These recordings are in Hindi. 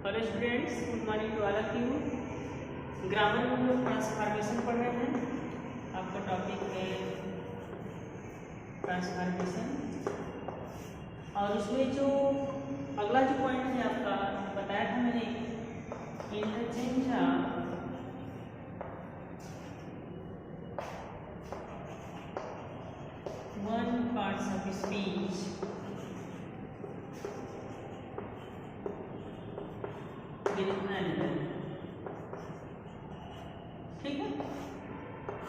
Hello students, good morning to all of you. Grammar में हम लोग ट्रांसफॉर्मेशन पढ़ रहे हैं। आपका टॉपिक है ट्रांसफॉर्मेशन, और उसमें जो अगला जो पॉइंट है आपका बताया था मैंने, interchange one parts of speech ठीक है।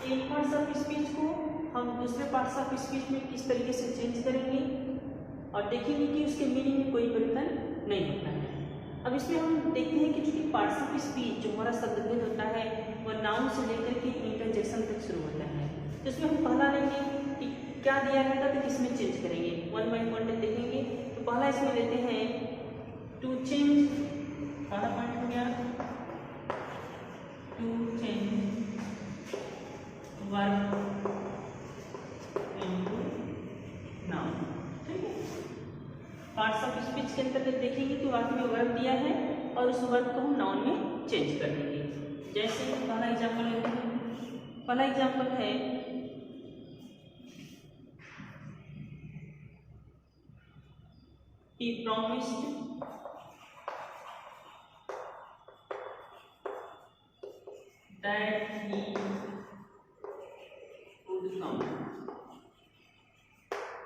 एक पार्ट्स ऑफ स्पीच को हम दूसरे पार्ट्स ऑफ स्पीच में किस तरीके से चेंज करेंगे और देखेंगे कि उसके मीनिंग में कोई परिवर्तन नहीं होता है। अब इसमें हम देखते हैं कि जो पार्ट्स ऑफ स्पीच जो हमारा शब्दभेद होता है वह नाउन से लेकर के इंटरजेक्शन तक शुरू होता है। तो इसमें हम पहला लेंगे कि क्या दिया गया था तो किसमें चेंज करेंगे, वन बाई वन देखेंगे। तो पहला इसमें लेते हैं टू चेंज, पहला पॉइंट हो गया to change verb into noun. ठीक है, पार्ट्स ऑफ स्पीच के अंतर्गत देखेंगे कि वाक्य में वर्ब दिया है और उस वर्ब को हम नाउन में चेंज कर देंगे। जैसे पहला एग्जाम्पल लेते हैं। पहला एग्जाम्पल है he promised that he would come।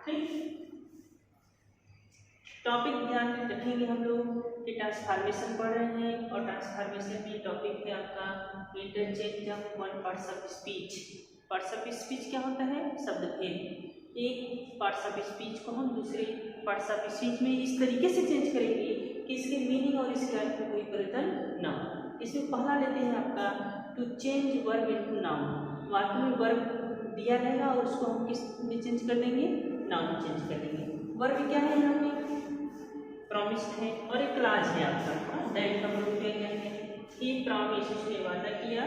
ठीक, टॉपिक ध्यान में रखेंगे हम लोग कि ट्रांसफॉर्मेशन पढ़ रहे हैं और ट्रांसफॉर्मेशन में टॉपिक है आपका interchange of one parts of speech. Parts of speech क्या होता है? शब्दभेद। एक पार्ट्स ऑफ स्पीच को हम दूसरे पार्ट्स ऑफ स्पीच में इस तरीके से चेंज करेंगे कि इसके मीनिंग और इसके अर्थ में कोई परिवर्तन ना हो। इसमें पहला लेते हैं आपका to change verb into noun. वाक्य में वर्ब दिया रहेगा और उसको हम किस में चेंज कर देंगे? नाउन चेंज कर देंगे। वर्ब क्या है? यहाँ पे प्रॉमिस्ड है और एक क्लाज है आपका दैट का हम लोग क्या कहेंगे? ही प्रॉमिस, उसने वादा किया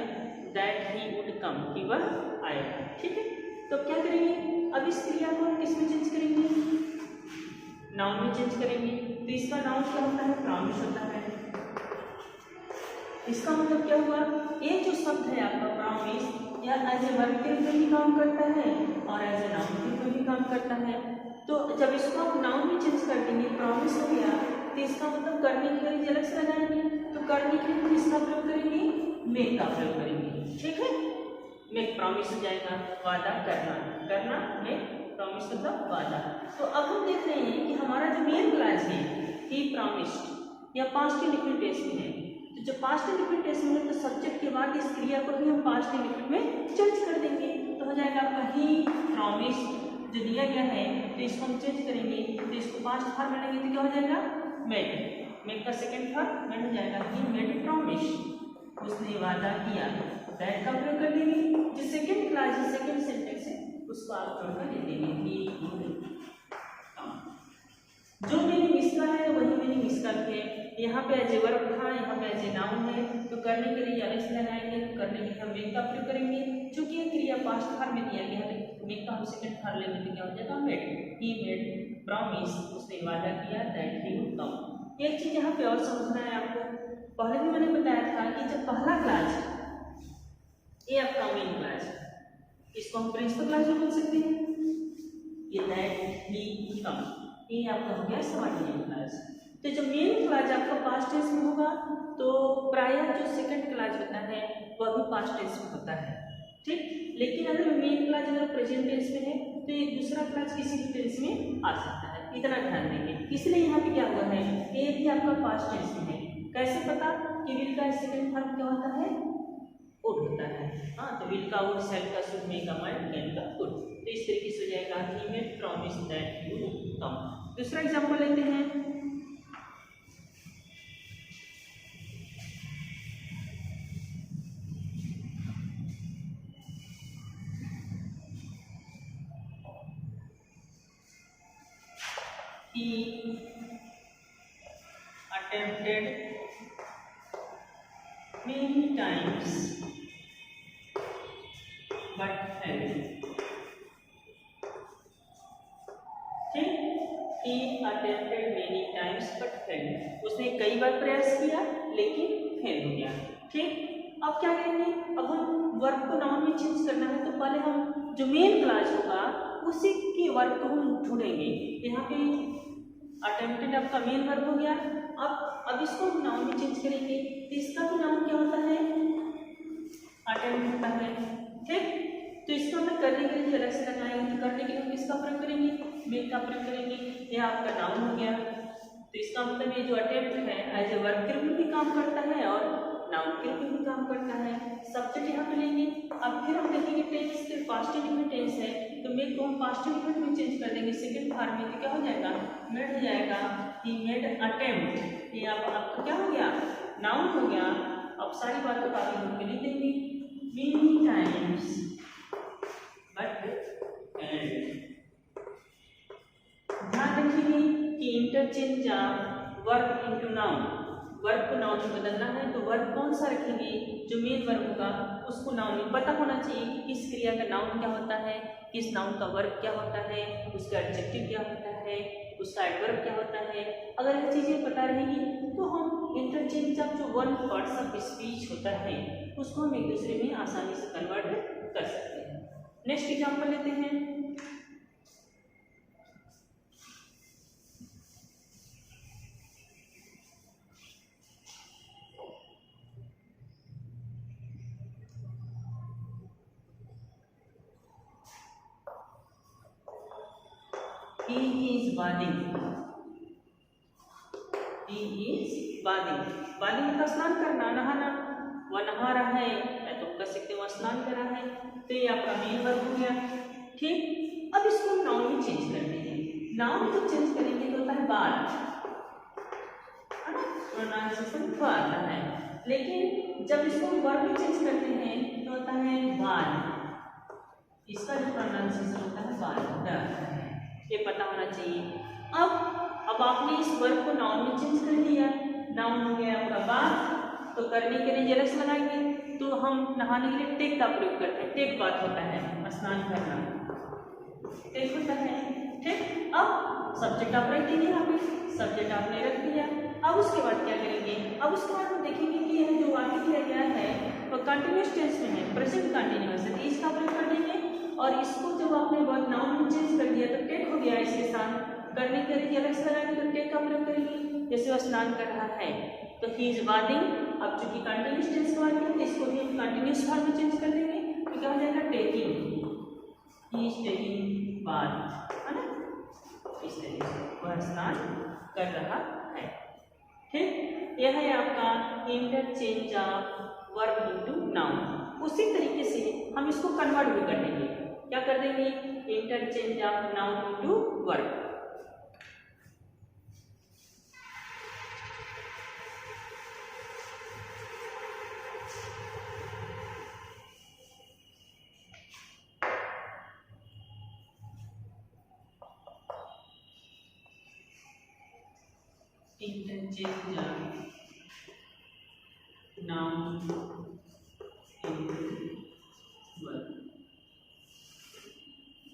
दैट ही वुड कम, कि वह आएगा। ठीक है, तो क्या करेंगे? अब इस क्रिया को हम किस में चेंज करेंगे? नाउन में चेंज करेंगे। तो इसका नाउन क्या होता है? प्रॉमिस होता है। इसका मतलब क्या हुआ? ये जो शब्द है आपका प्रॉमिस, या एज ए वर्ब के रूप में भी काम करता है और एज ए नाउन के रूप में भी काम करता है। तो जब इसको आप नाउन में चेंज कर देंगे, प्रॉमिस हो गया, तो इसका मतलब करने के लिए अलग से लगाएंगे। तो करने के लिए हम किसका प्रयोग करेंगे? मेक का प्रयोग करेंगे। ठीक है, मेक प्रॉमिस हो जाएगा, वादा करना, करना मेक प्रॉमिस मतलब वादा। तो अब हम देख रहे हैं कि हमारा जो मेन क्लास है ही प्रॉमिस्ड, या पास्ट इंडेफिनिट टेंस में है। तो जब पास्ट इंडेफिनिट टेंस में है तो सब्जेक्ट के बाद इस क्रिया को भी हम पास्ट इंडेफिनिट में चेंज कर देंगे। तो हो जाएगा आपका ही प्रॉमिस्ड जो दिया गया है, तो इसको हम चेंज करेंगे। तो इसको पास्ट फॉर्म में लेंगे तो क्या हो जाएगा? मेड। मेड का सेकंड फॉर्म मेड हो जाएगा ही मेड प्रॉमिस, उसने वादा किया। दैट का प्रयोग कर देंगे। जो सेकंड क्लास है, सेकंड सेंटेंस है, उसको आप प्रयोग कर देंगे ही। जो मीनिंग इसका है वही मीनिंग इसका भी है। यहाँ पे एज ए वर्ब था, यहाँ पे एज ए नाउन है। तो करने के लिए अलग से लगाएंगे, करने के लिए हम मेक का प्रयोग करेंगे। चूंकि ये क्रिया पास्ट फॉर्म में दिया गया है, मेक का हम सेकंड फॉर्म लेंगे तो क्या हो जाएगा? मेड। ही मेड प्रॉमिस, उसने वादा किया दैट ही वुड कम। एक चीज यहाँ पे और समझना है आपको, पहले भी मैंने बताया था कि जब पहला क्लास ये आपका मेन क्लास, इसको हम प्रिंसिपल क्लास भी बोल सकते हैं। ये दैट ही वुड कम, ये आपका हो गया सबऑर्डिनेट क्लास। तो जब मेन क्लास आपका पास्ट टेंस में होगा तो प्रायः जो सेकंड क्लास होता है वह भी पास्ट टेंस में होता है। ठीक, लेकिन अगर मेन क्लास अगर प्रेजेंट टेंस में है तो एक दूसरा क्लास किसी भी टेंस में आ सकता है, इतना ध्यान देंगे। इसलिए यहाँ पे क्या हुआ है, ये भी आपका पास्ट टेंस में है। कैसे पता कि विल का सेकंड फॉर्म क्या होता है? वुड होता है। हाँ, तो विल का वुड, शैल का शुड, मे का माइट, कैन का कुड। तो इस तरीके से हो जाएगा he made promise that he would come. दूसरा एग्जांपल लेते हैं। He attempted many times but failed। ठीक, He attempted many times but failed. उसने कई बार प्रयास किया लेकिन फेल हो गया। ठीक, अब क्या करेंगे, अब हम वर्ब को नाउन में चेंज करना है, तो पहले हम जो मेन क्लास होगा उसी के वर्ब को हम ढूंढेंगे। यहाँ पे अटेम्प्टेड आपका मेन वर्ब हो गया। अब इसको हम नाउन में चेंज करेंगे, तो इसका भी नाउन क्या होता है, अटेम्प्ट होता है। ठीक, तो इसको हमें करने के लिए अलग से लगाएंगे, तो करने के लिए हम किसका प्रयोग करेंगे, मेक का प्रयोग करेंगे। यह आपका नाउन हो गया। तो इसका मतलब ये जो अटेम्प्ट है एज ए वर्ब के रूप में भी काम करता है और नाउन के रूप में भी काम करता है। सब्जेक्ट यहाँ पे लेंगे। अब फिर हम देखेंगे टेंस के पास्ट इंडिफिनिट टेंस है, तो मेक को हम पास्ट इंडिफिनिट में चेंज कर देंगे सेकंड फॉर्म में, तो क्या हो जाएगा, मेड हो जाएगा। ही मेड अटेम्प्ट, ये आपका क्या हो गया, नाउन हो गया। अब सारी बातों का आगे हम लिख देंगे, मेनी टाइम्स बट फेल्ड। ध्यान रखिए कि interchange of verb into noun, verb को नाउन में बदलना है तो वर्ब कौन सा रखेंगे, जो मेन वर्ब होगा उसको नाउन में पता होना चाहिए कि किस क्रिया का नाउन क्या होता है, किस नाउन का वर्ब क्या होता है, उसका एडजेक्टिव क्या होता है, उसका एडवर्ब क्या होता है। अगर ये चीज़ें पता रहेगी तो हम इंटरचेंज ऑफ जो वन पार्ट्स ऑफ स्पीच होता है उसको हम एक दूसरे में आसानी से कन्वर्ट कर सकते हैं। नेक्स्ट एग्जाम्पल लेते हैं। He is bathing. He is bathing. bathing का स्नान करना, नहाना। वह नहा रहा है या तो कह सकते हैं वह स्नान कर रहा है, तो ये आपका मेन वर्ब हो गया। ठीक, अब इसको हम नाउन में चेंज करते हैं। नाउन को चेंज करेंगे तो होता है बाथ, है ना, प्रोनाउंसिएशन फ आता है। लेकिन जब इसको वर्ब में चेंज करते हैं तो होता है बाथ, इसका जो प्रोनाउंसिएशन होता है बाथ होता है, ये पता होना चाहिए। अब आपने इस वर्ब को नाउन में चेंज कर दिया, नाउन हो गया आपका बाथ। तो करने के लिए जलस लगाएंगे, तो हम नहाने के लिए टेक का प्रयोग करते हैं, टेक बाथ होता है, स्नान करना टेक होता है। ठीक, अब सब्जेक्ट आप रख दीजिए, यहाँ पे सब्जेक्ट आपने रख दिया। अब उसके बाद क्या करेंगे, अब उसके बाद हम देखेंगे कि यह जो आगे किया गया है वो कंटिन्यूस टेंस में है, प्रेजेंट कंटिन्यूअस है, इसका प्रयोग कर देंगे। और इसको जब आपने वर्ब नाउन में चेंज कर दिया तो टेक हो गया, इसके साथ करने के लिए अलग से लगाएंगे तो टेक का प्रयोग करेंगे। जैसे वह स्नान कर रहा है तो ही इज बाथिंग। अब चूंकि कंटिन्यूस टेंस का वर्ब है इसको भी हम कंटिन्यूस फॉर्म में चेंज कर देंगे, तो क्या हो जाएगा, taking, he is taking bath, है ना, इस तरीके से वह स्नान कर रहा है। ठीक, यह है आपका interchange of verb into noun. उसी तरीके से हम इसको कन्वर्ट भी कर देंगे, क्या कर देंगे, interchange of noun into verb. Interchange of noun into verb.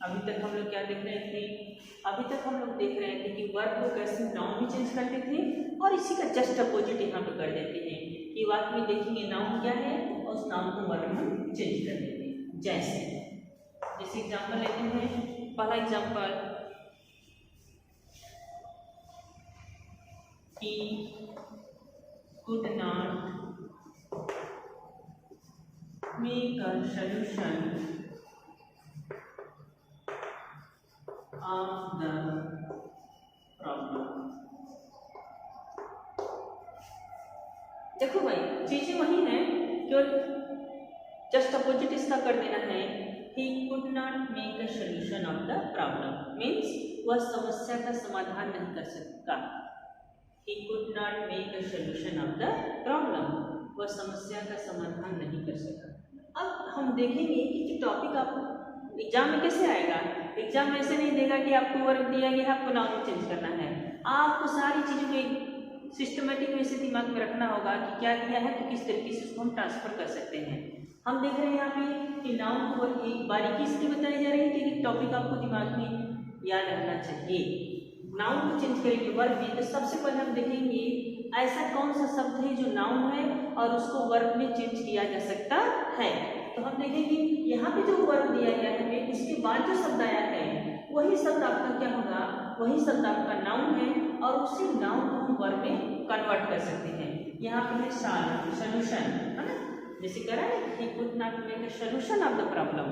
अभी तक हम लोग क्या देख रहे थे, अभी तक हम लोग देख रहे थे कि वर्ब को कैसे नाउन में चेंज करते थे और इसी का जस्ट अपोजिट यहाँ पे कर देते हैं कि वाक्य में देखेंगे नाउन क्या है और उस नाउन को वर्ब में चेंज कर देते हैं। जैसे एग्जाम्पल लेते हैं, पहला example, he could not make a solution of the problem। देखो भाई चीजें वही हैं, केवल जस्ट अपोजिट इसका कर देना है। he could not make a solution of the problem means वह समस्या का समाधान नहीं कर सकता। he could not make a solution of the problem, वह समस्या का समाधान नहीं कर सका। अब हम देखेंगे कि जो टॉपिक आपको एग्जाम में कैसे आएगा। एग्जाम में ऐसे नहीं देगा कि आपको वर्ब दिया गया है आपको नाउन में चेंज करना है, आपको सारी चीज़ों को सिस्टमेटिक वे से दिमाग में रखना होगा कि क्या दिया है तो किस तरीके से उसको हम ट्रांसफर कर सकते हैं। हम देख रहे हैं यहाँ पे कि नाउन को एक बारीकी से बताई जा रही है कि टॉपिक आपको दिमाग में याद रखना चाहिए, नाउन को चेंज करेंगे वर्ब में, तो सबसे पहले हम देखेंगे ऐसा कौन सा शब्द है जो नाउन है और उसको वर्ब में चेंज किया जा सकता है। तो हम देखेंगे यहाँ पे जो वर्ब दिया गया है उसके बाद जो शब्द आया है वही शब्द आपका क्या होगा, वही शब्द आपका नाउन है और उसी नाउन को हम वर्ब में कन्वर्ट कर सकते हैं। यहाँ पे है सॉल्यूशन, है ना, जैसे कह रहा है he could not make a solution of the problem,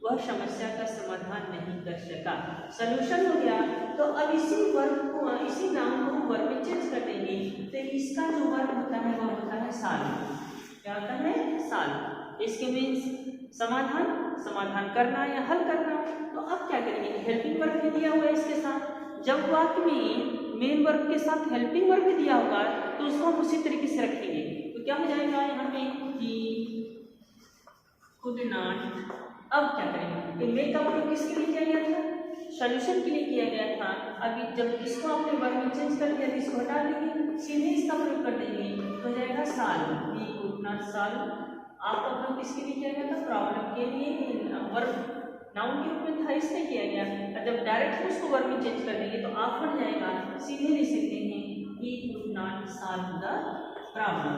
वह समस्या का समाधान नहीं कर सका, सॉल्यूशन हो गया। तो अब इसी वर्ब को, इसी नाउन को वर्ब में चेंज कर देंगे, तो इसका जो वर्ब होता है वह होता है सॉल्व। क्या होता है, सॉल्व। इसके मीन्स समाधान, समाधान करना या हल करना। तो अब क्या करेंगे, हेल्पिंग वर्ब भी दिया हुआ है इसके साथ। जब वाक्य में मेन वर्ब के साथ हेल्पिंग वर्ब भी दिया होगा तो उसको हम उसी तरीके से रखेंगे। तो क्या हो जाएगा यहाँ पे ही कुड नॉट। अब क्या करेंगे, मेक का प्रयोग किसके लिए किया गया था, सॉल्यूशन के लिए किया गया था। अभी जब इसको आपने वर्ब में चेंज कर दिया तो इसको हटा देंगे, सीधे इसका प्रयोग कर देंगे तो हो जाएगा solve, he could not solve. आपका प्रयोग किसके लिए किया गया था, प्रॉब्लम के लिए, वर्ब नाउन के रूप में था इसलिए किया गया। और जब डायरेक्ट उसको वर्ब में चेंज कर देंगे तो आप हट जाएगा, सीधे लिख सकते हैं he could not solve the problem.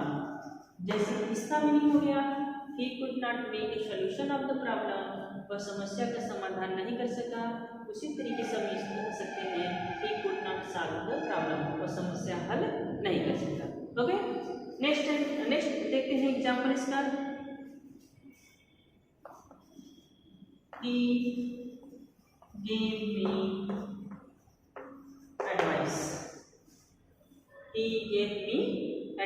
जैसे इसका मीनिंग हो गया he could not make a solution of the problem, वह समस्या का समाधान नहीं कर सका। उसी तरीके से हम इसको कह सकते हैं he could not solve the problem, वह समस्या हल नहीं कर सकता। ओके, नेक्स्ट देखते हैं एग्जाम्पल इसका। He gave me advice. He gave me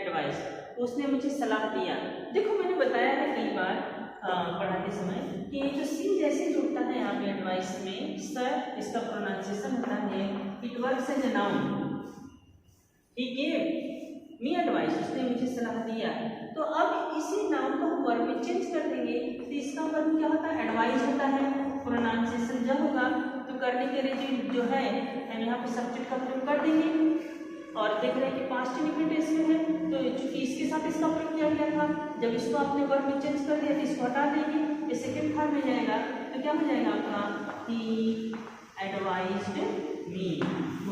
advice. उसने मुझे सलाह दिया। देखो मैंने बताया है कई बार पढ़ाते समय कि जो सी जैसे जुड़ता है यहाँ पे एडवाइस में, सर इसका प्रोनाउंसिएशन होता है it works as a noun. He gave me advice, उसने मुझे सलाह दिया। तो अब इसी नाउन को हम वर्ब में चेंज कर देंगे तो इसका वर्ब क्या होता है, एडवाइस होता है। प्रोनाउंसिएशन जब होगा तो करने के लिए जो है हम यहाँ पे सब्जेक्ट का प्रयोग कर देंगे। और देख रहे हैं कि पास्ट इंडिफिनिट टेंस में है तो चूंकि इसके साथ इसका प्रयोग किया गया था, जब इसको आपने वर्ब में चेंज कर दिया तो इसको हटा देंगे, ये सेकेंड फॉर्म में जाएगा। तो क्या हो जाएगा आपका, ही एडवाइज्ड मी,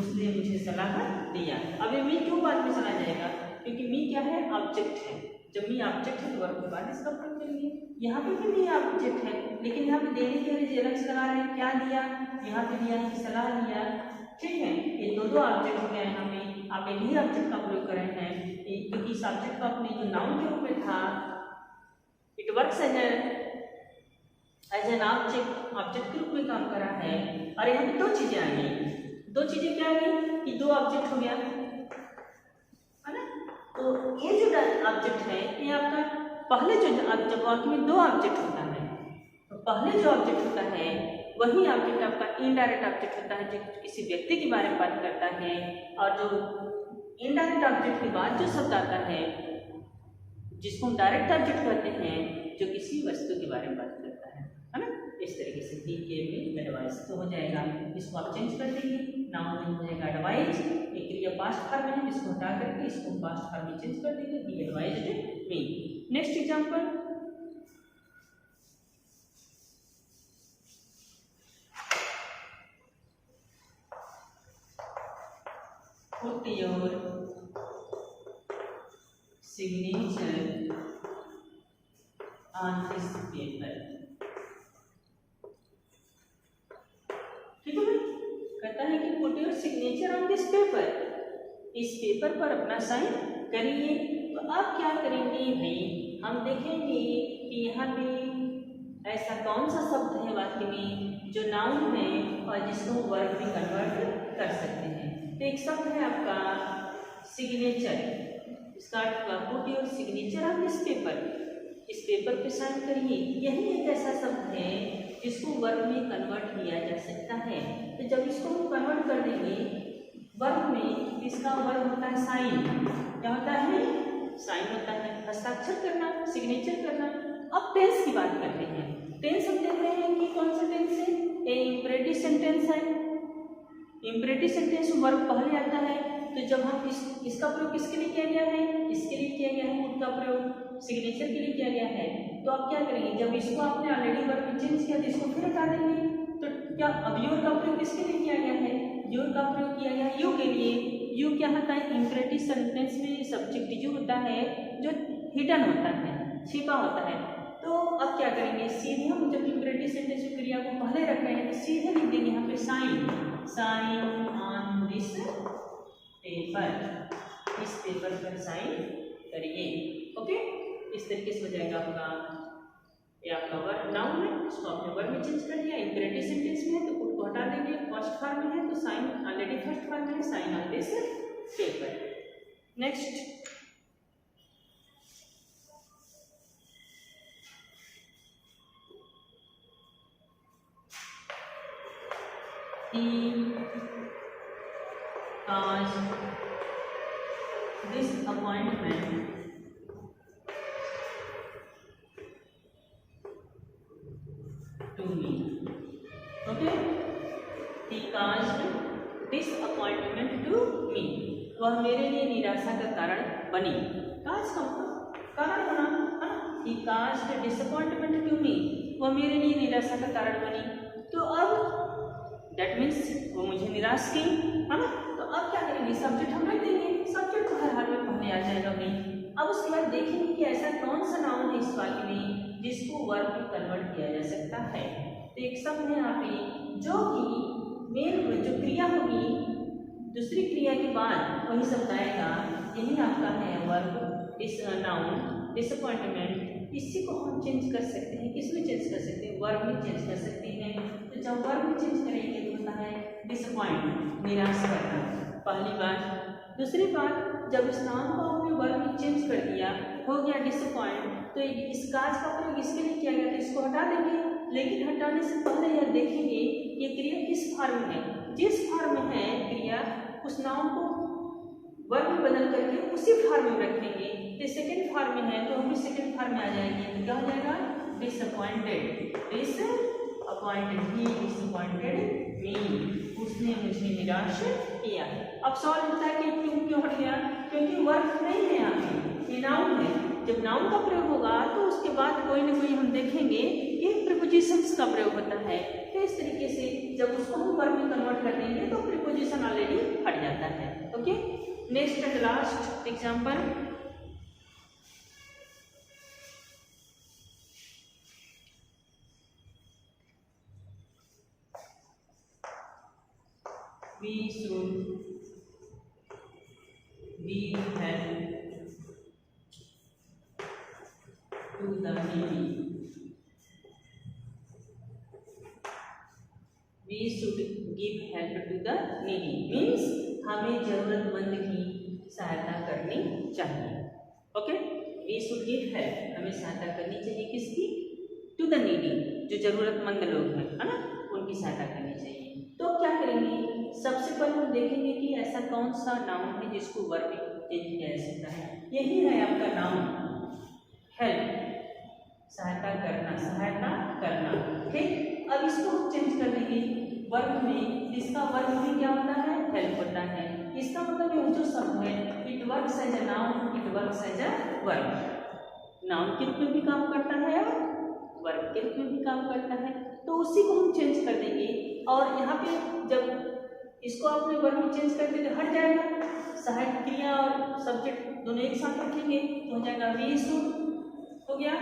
उसने मुझे सलाह दिया। अब ये मी क्यों बाद में चला जाएगा, क्योंकि मी क्या है, ऑब्जेक्ट है। जब मी ऑब्जेक्ट है तो वर्ब के बाद इसका प्रयोग करेंगे। यहाँ पे भी मी ऑब्जेक्ट है लेकिन यहाँ पे देने के लिए अलग से लगा रहे हैं, क्या दिया, यहाँ पे दिया है सलाह दिया। ठीक है, ये दो ऑब्जेक्ट हो गया। यहाँ पे आप एक ही ऑब्जेक्ट का प्रयोग कर रहे हैं क्योंकि इस ऑब्जेक्ट को अपने जो नाउन के रूप में था it works as an object के रूप में काम कर रहा है। और यहाँ पे दो चीजें आ गई, दो चीजें क्या आ गई कि दो ऑब्जेक्ट हो गया है ना। तो ये जो ऑब्जेक्ट है ये आपका पहले जब वाक्य में दो ऑब्जेक्ट होता है तो पहले जो ऑब्जेक्ट होता है वही ऑब्जेक्ट आपका इनडायरेक्ट ऑब्जेक्ट होता है जो किसी व्यक्ति के बारे में बात करता है। और जो इनडायरेक्ट ऑब्जेक्ट के बाद जो शब्द आता है जिसको हम डायरेक्ट ऑब्जेक्ट कहते हैं जो किसी वस्तु के बारे में बात करता है ना। इस तरीके से ही गेव मी एडवाइस तो हो जाएगा, इसको आप चेंज कर देंगे, नाउन में हो जाएगा एडवाइज, एक क्रिया पास्ट फॉर्म है इसको हटा करके इसको पास्ट फॉर्म में चेंज कर देंगे, he advised me. Next example, put your signature on this paper। ठीक है, कहता है कि put your signature on this paper, इस पेपर पर अपना साइन करिए। तो आप क्या करेंगे भाई, हम देखेंगे कि यहाँ पे ऐसा कौन सा शब्द है वाक्य में जो नाउन है और जिसको वर्ब में कन्वर्ट कर सकते हैं। तो एक शब्द है आपका सिग्नेचर, इसका put your signature on this paper, इस पेपर पे साइन करिए। यही एक ऐसा शब्द है जिसको वर्ब में कन्वर्ट किया जा सकता है। तो जब इसको हम कन्वर्ट कर देंगे वर्ब में, इसका वर्ब होता है साइन। क्या होता है, साइन होता है हस्ताक्षर करना, सिग्नेचर करना। अब टेंस की बात करते हैं। टेंस हम देख रहे हैं कि कौन सा टेंस है, इंपरेटिव सेंटेंस है। इंपरेटिव सेंटेंस वर्ब पहले आता है तो जब हम इसका प्रयोग किसके लिए किया गया है, इसके लिए किया गया है, पुट का प्रयोग सिग्नेचर के लिए किया गया है। तो आप क्या करेंगे, जब इसको आपने ऑलरेडी वर्ब में चेंज किया तो इसको फिर हटा देंगे। तो क्या अब योर का प्रयोग किसके लिए किया गया है, योर का प्रयोग किया गया यू के लिए। यू क्या होता है, इंपरेटिव सेंटेंस में सब्जेक्ट जो होता है जो हिडन होता है, छिपा होता है। तो अब क्या करेंगे, सीधे हम जब इंपरेटिव सेंटेंस में क्रिया को पहले रख रहे हैं तो सीधे लिख देंगे यहाँ पे साइन ऑन दिस पेपर, इस पेपर पर साइन करिए। ओके, इस तरीके से हो जाएगा आपका, ये आपका वर्ब नाउन है, इसको आपने वर्ब में चेंज कर दिया। इंपरेटिव सेंटेंस में है तो को हटा देंगे, फर्स्ट फॉर्म में है तो साइन ऑलरेडी फर्स्ट फॉर्म में है, sign on this paper. Next he caused disappointment to me. Okay, he caused disappointment to me, वह मेरे लिए निराशा का कारण बनी। काज का कारण बना है ना, he caused disappointment to me, वह मेरे लिए निराशा का कारण बनी। तो अब दैट मीन्स वो मुझे निराश की, है ना। तो अब क्या करेंगे, सब्जेक्ट हम रख देंगे, सब्जेक्ट तो हर हाल में पहले आ जाएगा भाई। अब उसके बाद देखेंगे कि ऐसा कौन सा नाउन है इस वाक्य में जिसको वर्ब में कन्वर्ट किया जा सकता है। तो एक शब्द है यहाँ पे जो कि मेन जो क्रिया होगी दूसरी क्रिया के बाद वही शब्द आएगा, यही आपका है वर्ब इस नाउन डिसअपॉइंटमेंट। इसी को हम चेंज कर सकते हैं, किसमें चेंज कर सकते हैं, वर्ब में चेंज कर सकते हैं। तो जब वर्ब में चेंज करेंगे तो होता है डिसअपॉइंट, निराश करना, पहली बात। दूसरी बात, जब इस नाउन को आपने वर्ब में चेंज कर दिया, हो गया डिसअपॉइंट, तो इस काज का प्रयोग इसके लिए किया गया, तो इसको हटा देंगे। लेकिन हटाने से पहले यह देखेंगे ये क्रिया किस फॉर्म में है। जिस फॉर्म में है क्रिया, उस नाउन को वर्ब में बदल करके उसी फॉर्म में रखेंगे। तो सेकेंड फॉर्म में है तो हम भी सेकेंड फॉर्म में आ जाएंगे, तो क्या हो जाएगा, डिसअपॉइंटेड, डिसअपॉइंटेड, ही डिसअपॉइंटेड मी, उसने मुझे निराश किया। अब सवाल होता है कि क्यों हट गया, क्योंकि वर्ब नहीं है यहाँ पे, ये नाउन है। जब नाउन का प्रयोग होगा तो उसके बाद कोई ना कोई हम देखेंगे कि प्रीपोजिशंस का प्रयोग होता है। तो इस तरीके से जब उसको हम वर्ब में कन्वर्ट कर देंगे तो प्रीपोजिशन ऑलरेडी हट जाता है। Okay, next and last example, we should give help to the needy. We should give help to the needy means हमें जरूरतमंद की सहायता करनी चाहिए। Okay, we should give help, हमें सहायता करनी चाहिए किसकी, टू द नीडी, जो जरूरतमंद लोग हैं, है ना, उनकी सहायता करनी चाहिए। तो क्या करेंगे, सबसे पहले हम देखेंगे कि ऐसा कौन सा नाउन है जिसको वर्ब में चेंज किया जा सकता है। यही है आपका नाउन हेल्प, सहायता करना। ठीक, अब इसको हम चेंज कर देंगे वर्ब में, जिसका वर्ब में क्या होता है, हेल्प होता है। इसका मतलब ये जो शब्द है, it works as a noun, it works as a verb, noun के रूप में भी काम करता है और वर्ब के रूप में भी काम करता है। तो उसी को हम चेंज कर देंगे। और यहाँ पे जब इसको आपने वर्ब में चेंज कर देंगे हट जाएगा, सहायक क्रिया और सब्जेक्ट दोनों एक साथ रखेंगे तो हो जाएगा वी शुड, हो गया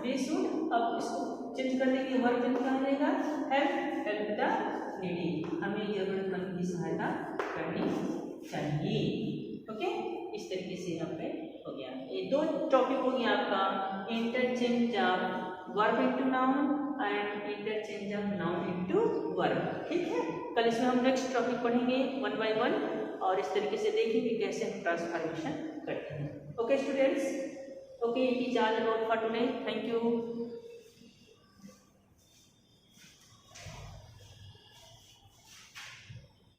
वी शुड। अब इसको चेंज कर देंगे, वर्ब में क्या हो जाएगा, हेल्प द नीडी, हमें जरूरतमंद की सहायता करनी चाहिए। ओके, इस तरीके से यहाँ पे हो गया। ये दो टॉपिक हो गया आपका, interchange of verb into noun and interchange of noun into verb. ठीक है, कल इसमें हम नेक्स्ट टॉपिक पढ़ेंगे 1 by 1 और इस तरीके से देखेंगे कैसे हम ट्रांसफॉर्मेशन करते हैं। Okay students, okay, it is all about for today, thank you.